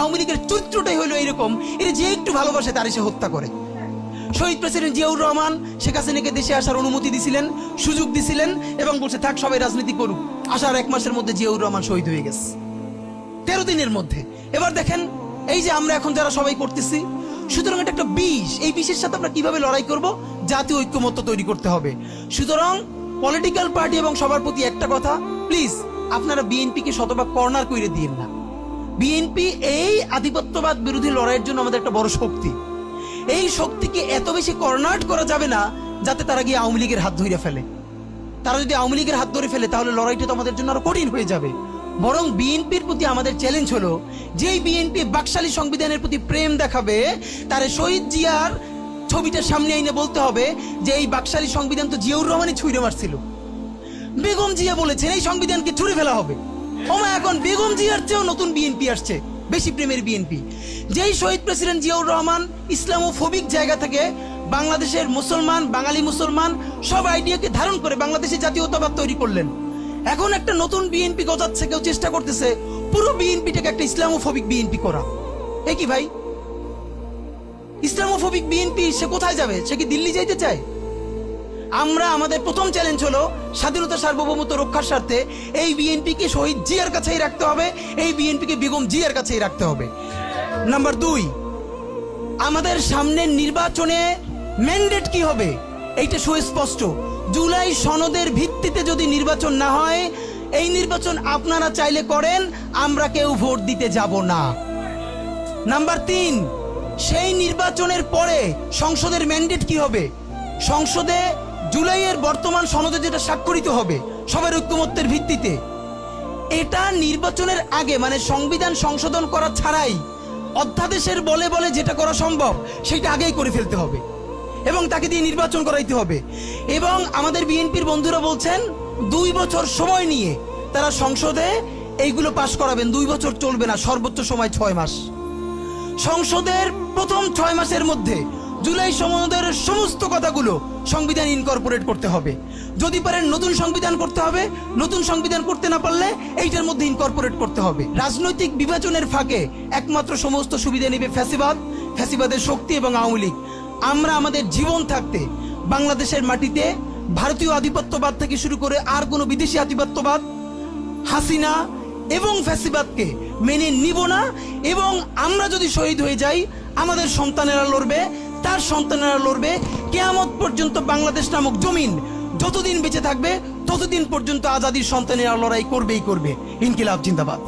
আওয়ামী লীগের চরিত্রটাই হলো এরকম, এর যে একটু ভালোবাসে তার সে হত্যা করে। শহীদ প্রেসিডেন্ট জিয়াউর রহমান শেখ হাসিনাকে দেশে আসার অনুমতি দিছিলেন, সুযোগ দিছিলেন এবং বলছে থাক সবাই রাজনীতি করুক। আসার 1 মাসের মধ্যে জিয়াউর রহমান শহীদ হয়ে গেছে, 13 দিনের মধ্যে। এবার দেখেন এই যে আমরা এখন যারা সবাই করতেছি, সুতরাং এটা একটা বিষ। এই বিষের সাথে আমরা কিভাবে লড়াই করব? জাতীয় ঐক্যমত্য তৈরি করতে হবে। সুতরাং পলিটিক্যাল পার্টি এবং সবার প্রতি একটা কথা, প্লিজ আপনারা বিএনপিকে শতভাগ কর্নার করে দিয়েন না। বিএনপি এই আধিপত্যবাদ বিরোধী লড়াইয়ের জন্য আমাদের একটা বড় শক্তি। এই শক্তিকে এত বেশি কর্নার করা যাবে না যাতে তারা গিয়ে আওয়ামী লীগের হাত ধরে ফেলে। তারা যদি আওয়ামী লীগের হাত ধরে ফেলে তাহলে লড়াইটা তো আমাদের জন্য আরো কঠিন হয়ে যাবে। বরং বিএনপির প্রতি আমাদের চ্যালেঞ্জ হলো, যেই বিএনপি বাকশালী সংবিধানের প্রতি প্রেম দেখাবে, তারে শহীদ জিয়ার ছবিটা সামনে এনে বলতে হবে যে এই বাকশালী সংবিধান তো জিয়াউর রহমানই ছুঁড়ে মারছিল। বেগম জিয়া বলেছেন এই সংবিধানকে ছুঁড়ে ফেলা হবে। ওমা এখন বেগম জিয়ার চেয়েও নতুন বিএনপি আসছে, বেশি প্রেমের বিএনপি। যেই শহীদ প্রেসিডেন্ট জিয়াউর রহমান ইসলামোফোবিক জায়গা থেকে বাংলাদেশের মুসলমান, বাঙালি মুসলমান সব আইডিয়াকে ধারণ করে বাংলাদেশে জাতীয়তাবাদ তৈরি করলেন। এখন একটা নতুন বিএনপি গজাচ্ছে, কেউ চেষ্টা করতেছে পুরো বিএনপিটাকে একটা ইসলামোফোবিক বিএনপি করা। এ কি ভাই, ইসলামোফোবিক বিএনপি সে কোথায় যাবে? সে কি দিল্লি যাইতে চায়? আমরা আমাদের প্রথম চ্যালেঞ্জ হলো স্বাধীনতা সার্বভৌমত্ব রক্ষার স্বার্থে এই বিএনপিকে শহীদ জিয়ার কাছেই রাখতে হবে, এই বিএনপিকে বেগম জিয়ার কাছেই রাখতে হবে। নাম্বার 2, আমাদের সামনের নির্বাচনে ম্যান্ডেট কি হবে এইটা সুস্পষ্ট। জুলাই সনদের ভিত্তিতে যদি নির্বাচন না হয়, এই নির্বাচন আপনারা চাইলে করেন, আমরা কেউ ভোট দিতে যাব না। নাম্বার 3, সেই নির্বাচনের পরে সংসদের ম্যান্ডেট কি হবে? সংসদে জুলাইয়ের বর্তমান সনদে যেটা স্বাক্ষরিত হবে সবার ঐক্যমত্যের ভিত্তিতে, এটা নির্বাচনের আগে মানে সংবিধান সংশোধন করা ছাড়াই অধ্যাদেশের বলে বলে যেটা করা সম্ভব সেটা আগেই করে ফেলতে হবে এবং তাকে দিয়ে নির্বাচন করাইতে হবে। এবং আমাদের বিএনপির বন্ধুরা বলছেন 2 বছর সময় নিয়ে তারা সংসদে এইগুলো পাশ করাবেন। 2 বছর চলবে না, সর্বোচ্চ সময় 6 মাস। সংসদের প্রথম 6 মাসের মধ্যে জুলাই সনদের সমস্ত কথাগুলো সংবিধান ইনকর্পোরেট করতে হবে। যদি পারেন নতুন সংবিধান করতে হবে, নতুন সংবিধান করতে না পারলে এইটার মধ্যে ইনকর্পোরেট করতে হবে। রাজনৈতিক বিভাজনের ফাঁকে একমাত্র সমস্ত সুবিধা নেবে ফ্যাসিবাদ, ফ্যাসিবাদের শক্তি এবং আওয়ামী লীগ। আমরা আমাদের জীবন থাকতে বাংলাদেশের মাটিতে ভারতীয় আধিপত্যবাদ থেকে শুরু করে আর কোনো বিদেশি আধিপত্যবাদ, হাসিনা এবং ফ্যাসিবাদকে মেনে নিব না। এবং আমরা যদি শহীদ হয়ে যাই, আমাদের সন্তানেরা লড়বে, তার সন্তানেরা লড়বে। কিয়ামত পর্যন্ত বাংলাদেশ নামক জমিন যতদিন বেঁচে থাকবে ততদিন পর্যন্ত আজাদির সন্তানেরা লড়াই করবেই করবে। ইনকিলাব জিন্দাবাদ।